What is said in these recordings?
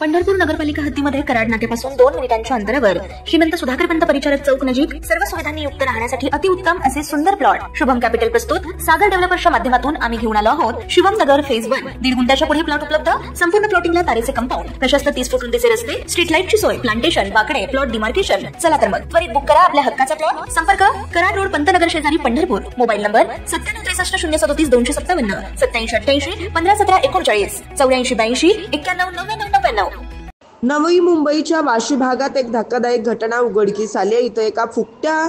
पंढरपूर नगरपालिका हद्दीमध्ये कराड नाक्यापासून 2 मिनिटांच्या अंतरावर श्रीमंत सुधाकर पंत परिचारक चौक नजीक सर्व सुविधांनी युक्त राहण्यासाठी अतिउत्तम असे सुंदर प्लॉट शुभम कॅपिटल प्रस्तुत सागर डेव्हलपर्सच्या माध्यमातून आम्ही घेऊन आलो आहोत। शिवम नगर फेज 1 1.5 गुंठ्याच्या पुढे प्लॉट उपलब्ध। संपूर्ण प्लॉटिंगला तारेचे कंपाऊंड, प्रशस्त 30 फूट रुंदीचे रस्ते, स्ट्रीट लाईटची सोय, प्लांटेशन, बाकडे, प्लॉट डिमार्केशन। चला तर मग त्वरित बुक करा आपल्या हक्काचा प्लॉट। संपर्क कराड रोड पंतनगर शेजारी पंढरपूर। मोबाईल नंबर 9763 037 8788 1517 39 84 91 99 नवी मुंबईच्या वाशी भागात एक धक्कादायक घटना उघडकीस आली। इथं एका फुकट्या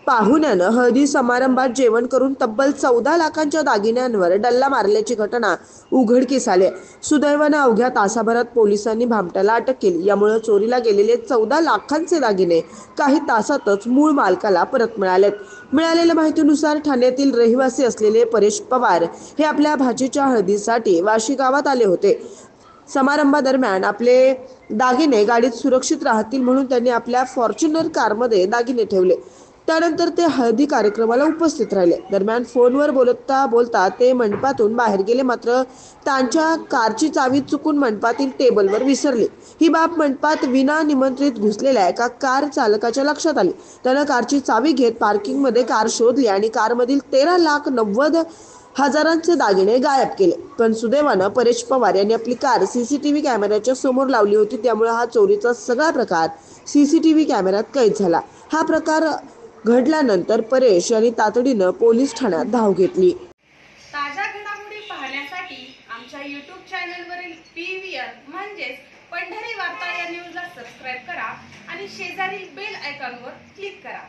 पाहुण्यानं हळदी समारंभात जेवण करून तब्बल 14 लाखांच्या दागिन्यांवर डल्ला मारल्याची घटना उघडकीस आली। सुदैवानं अवघ्या तासाभरात पोलिसांनी भामट्याला अटक केली। यामुळे चोरीला गेलेले 14 लाखांचे दागिने काही तासातच मूळ मालकाला परत मिळालेत। मिळालेल्या माहितीनुसार ठाण्यातील रहिवासी असलेले परेश पवार हे आपल्या भाचीच्या हळदीसाठी वाशी गावात आले होते। समारंभादरम्यान आपले दागिने गाडीत सुरक्षित राहतील म्हणून त्यांनी आपल्या फॉर्च्युनर कारमध्ये दागिने ठेवले। त्यानंतर ते हळदी कार्यक्रमाला उपस्थित राहिले। दरम्यान फोनवर बोलता ते मंडपातून बाहेर गेले, मात्र त्यांच्या कारची चावी चुकून मंडपातील टेबलवर विसरली। ही बाब मंडपात विना निमंत्रित घुसलेल्या एका कार चालकाच्या लक्षात आली। त्यानं कारची चावी घेत पार्किंगमध्ये कार शोधली आणि कारमधील 13,90,000चे दागिने गायब केले। पण सुदैवानं परेश पवार यांनी आपली कार सीसीटीव्ही कॅमेऱ्याच्या समोर लावली होती, त्यामुळे हा चोरीचा सगळा प्रकार सीसीटीव्ही कॅमेऱ्यात कैद झाला। हा प्रकार घडल्यानंतर परेश यांनी तातडीनं पोलीस ठाण्यात धाव घेतली। ताज्या घडामोडी पाहण्यासाठी आमच्या YouTube चॅनलवरील PVR म्हणजेच पंढरी वार्ता या न्यूजला सबस्क्राइब करा आणि शेजारील बेल आयकॉनवर क्लिक करा।